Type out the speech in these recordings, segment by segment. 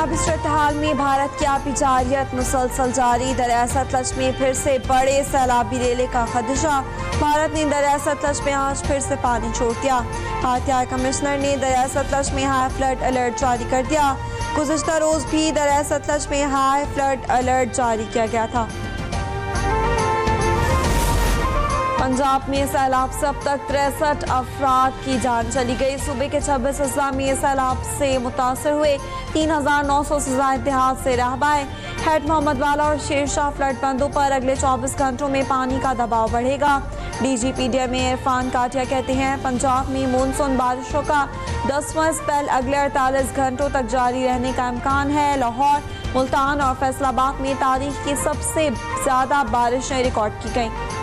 सैलाबी सूरत हाल में भारत की आपी जारियत मुसलसल जारी। दरिया सतलज में फिर से बड़े सैलाबी रेले का खदशा। भारत ने दरिया सतलज में आज फिर से पानी छोड़ दिया। भारतीय हाई कमिश्नर ने दरिया सतलज में हाई फ्लड अलर्ट जारी कर दिया। गुज़िश्ता रोज भी दरिया सतलज में हाई फ्लड अलर्ट जारी किया गया था। पंजाब में सैलाब से अब तक 63 अफराद की जान चली गई। सूबे के 26 अजला में सैलाब से मुतासर हुए 3900 से ज्यादा देहात से रहबाएं। हेड मोहम्मद वाला और शेरशाह फ्लड बंदों पर अगले 24 घंटों में पानी का दबाव बढ़ेगा। DGP DMA इरफान काटिया कहते हैं पंजाब में मानसून बारिशों का 10वां स्पेल अगले 48 घंटों तक जारी रहने का इम्कान है। लाहौर, मुल्तान और फैसलाबाद में तारीख की सबसे ज्यादा बारिशें रिकॉर्ड की गईं।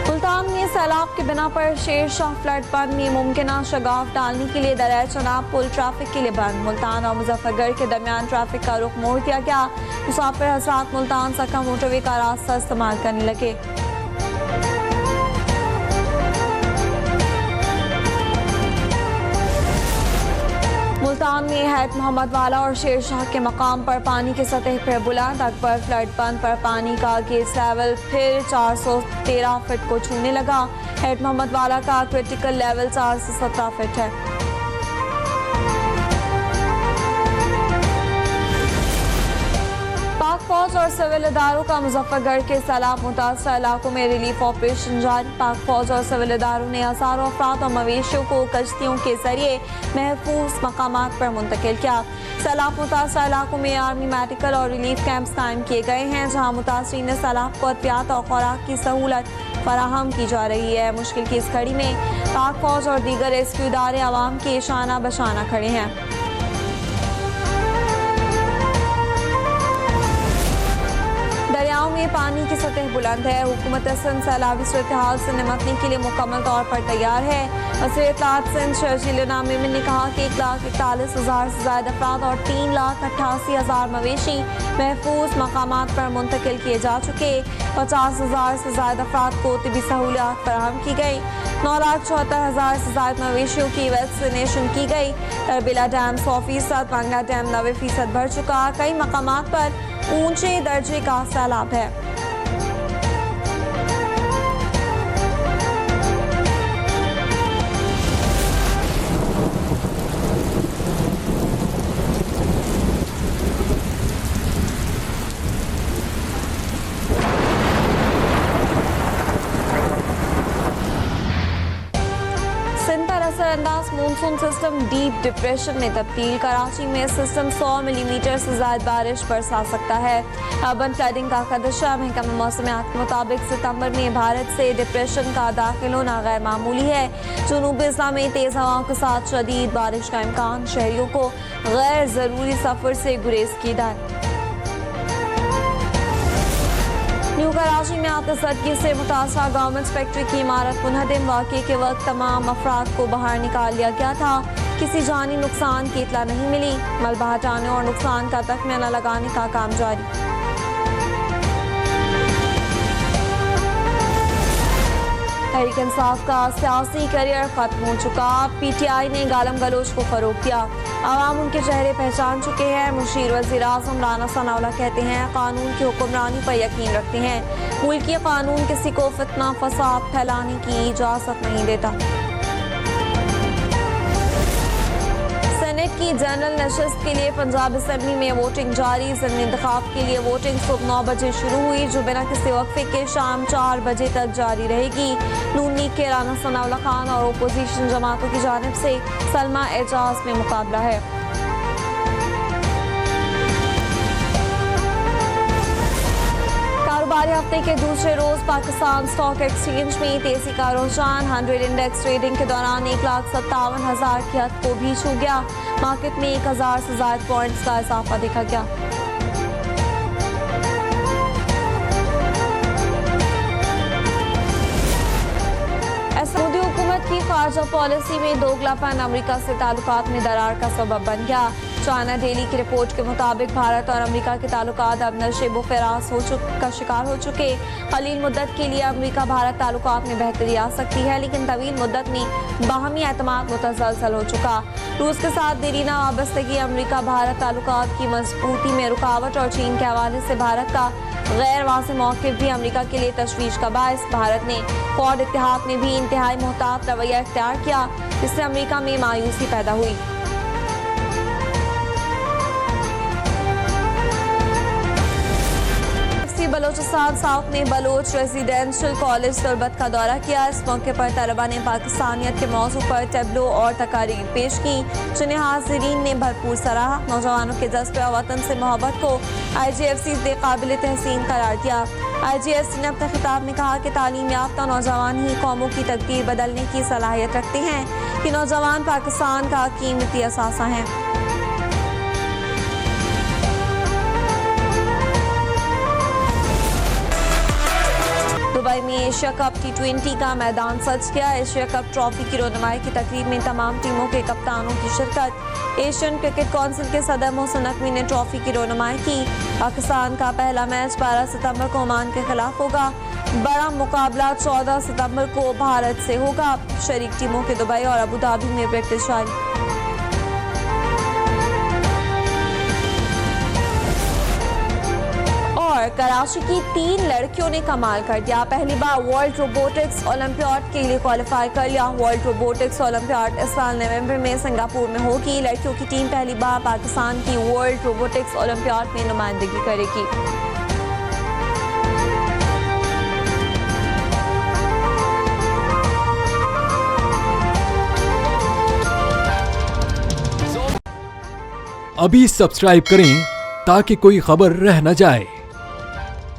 मुल्तान में सैलाब के बिना पर शेरशाह फ्लड बंद में मुमकिन शगाफ डालने के लिए दरिया चनाब पुल ट्रैफिक के लिए बंद। मुल्तान और मुजफ्फरगढ़ के दरमियान ट्रैफिक का रुख मोड़ दिया गया। मुसाफिर हजरात मुल्तान सक्का मोटरवे का रास्ता इस्तेमाल करने लगे। मुल्तान में हैत मोहम्मद वाला और शेरशाह के मकाम पर पानी की सतह पर बुलंद। अकबर फ्लड बंद पर पानी का गेज लेवल फिर 413 फीट को छूने लगा। हैत मोहम्मद वाला का क्रिटिकल लेवल 417 फीट है। पाक फौज और सिविल इदारों का मुजफ्फरगढ़ के सैलाब मुतासर इलाकों में रिलीफ ऑपरेशन जारी। पाक फौज और सिविल इदारों ने हजारों अफराद और मवेशियों को कश्तियों के जरिए महफूज मकामात पर मुंतकिल किया। सैलाब मुतासर इलाकों में आर्मी मेडिकल और रिलीफ कैंप्स कायम किए गए हैं, जहाँ मुतासरीन सैलाब को अहतियात और खुराक की सहूलत फराहम की जा रही है। मुश्किल की इस घड़ी में पाक फौज और दीगर रेस्क्यू इदारे आवाम के शाना बशाना खड़े हैं। दरियाओं में पानी की सतह बुलंद है। हुकूमत सिंध सैलाबी सूरत हाल से निपटने के लिए मुकम्मल तौर पर तैयार है। वज़ीर इत्तलात सिंध शर्जील नामिन ने कहा कि 1,41,000 से ज्यादा अफराद और 3,88,000 मवेशी महफूज मकामात पर मुंतकिल किए जा चुके। 50,000 से ज्यादा अफराद को तिबी सहूलियात फराहम की गई। 9,74,000 से ज्यादा मवेशियों की वैक्सीनेशन की गई। तरबिला डैम 100%, मंगा डैम 90% भर चुका। कई मकामात पर ऊंचे दर्जे का सैलाब है। असरअंदाज मानसून सिस्टम डीप डिप्रेशन में तब्दील। कराची में सिस्टम 100 मिलीमीटर से ज्यादा बारिश बरसा सकता है। अर्बन फ्लडिंग का खदशा। महकमा मौसमियात के मुताबिक सितंबर में भारत से डिप्रेशन का दाखिल होना गैर मामूली है। जनूबी अजला में तेज हवाओं के साथ शदीद बारिश का इम्कान। शहरियों को गैर जरूरी सफर से गुरेज की हिदायत। न्यू कराची में आतिशबाजी से मुतासरा गवर्नमेंट फैक्ट्री की इमारत मुनहदम। वाक़े के वक्त तमाम अफराद को बाहर निकाल लिया गया था। किसी जानी नुकसान की इतला नहीं मिली। मलबा हटाने और नुकसान का तखमीना लगाने का काम जारी। तहरीक इंसाफ का सियासी करियर खत्म हो चुका। PTI ने गालम गलोच को फरोग दिया। आवाम उनके चेहरे पहचान चुके हैं। मुशीर वज़ीर आज़म राना सनाउल्लाह कहते हैं कानून की हुक्मरानी पर यकीन रखते हैं। मुल्की कानून किसी को फितना फसाद फैलाने की इजाज़त नहीं देता। सेनेट की जनरल नशस्त के लिए पंजाब असेंबली में वोटिंग जारी। ज़िमनी इंतखाब के लिए वोटिंग सुबह 9 बजे शुरू हुई, जो बिना किसी वक्फे के शाम 4 बजे तक जारी रहेगी। नून लीग के राना सनाउल्लाह खान और अपोजिशन जमातों की जानिब से सलमा एजाज में मुकाबला है। कारोबारी हफ्ते के दूसरे रोज पाकिस्तान स्टॉक एक्सचेंज में तेजी का रुझान। 100 इंडेक्स ट्रेडिंग के दौरान 1,57,000 की हद को भी छू गया। मार्केट में 1,000 से ज्यादा पॉइंट्स का इजाफा देखा गया। मोदी हुकूमत की खारजा पॉलिसी में दोगलापन अमेरिका से ताल्लुकात में दरार का सबब बन गया। चाइना डेली की रिपोर्ट के मुताबिक भारत और अमेरिका के ताल्लुकात अब नशेबो फराज का शिकार हो चुके। कलील मुद्दत के लिए अमेरिका भारत ताल्लुकात में बेहतरी आ सकती है, लेकिन तवील मुद्दत में बाहमी एतमाद मुतसलसल हो चुका। रूस के साथ देरीना वाबस्तगी अमेरिका भारत ताल्लुकात की मजबूती में रुकावट और चीन के हवाले से भारत का गैर वाज़ेह मौक़िफ़ भी अमेरिका के लिए तशवीश का बायस। भारत ने क्वाड इत्तेहाद में भी इंतहाई मुहतात रवैया इख्तियार किया, जिससे अमेरिका में मायूसी पैदा हुई। बलोचिस्तान साउथ ने बलोच रेजिडेंशियल कॉलेज तुर्बत का दौरा किया। इस मौके पर तलबा ने पाकिस्तानियत के मौजू पर टैबलो और तकारीर पेश की, जिन्हें हाज़रीन ने भरपूर सराहा। नौजवानों के जज्बे और वतन से मोहब्बत को IGFC ने काबिल तहसीन करार दिया। IGFC ने अपने खिताब में कहा कि तालीम याफ्ता नौजवान ही कौमों की तकदीर बदलने की सलाहियत रखते हैं, कि नौजवान पाकिस्तान का कीमती असासा हैं। दुबई में एशिया कप T20 का मैदान सज गया। एशिया कप ट्रॉफी की रोनुमाई की तकरीब में तमाम टीमों के कप्तानों की शिरकत। एशियन क्रिकेट काउंसिल के सदर मोहसिन नकवी ने ट्रॉफी की रोनुमाई की। पाकिस्तान का पहला मैच 12 सितंबर को ओमान के खिलाफ होगा। बड़ा मुकाबला 14 सितंबर को भारत से होगा। शरीक टीमों के दुबई और अबू धाबी में प्रैक्टिस जारी। कराची की 3 लड़कियों ने कमाल कर दिया। पहली बार वर्ल्ड रोबोटिक्स ओलंपियाड के लिए क्वालिफाई कर लिया। वर्ल्ड रोबोटिक्स ओलंपियाड इस साल नवंबर में सिंगापुर में होगी। लड़कियों की टीम पहली बार पाकिस्तान की वर्ल्ड रोबोटिक्स ओलंपियाड में नुमाइंदगी करेगी। अभी सब्सक्राइब करें ताकि कोई खबर रह न जाए।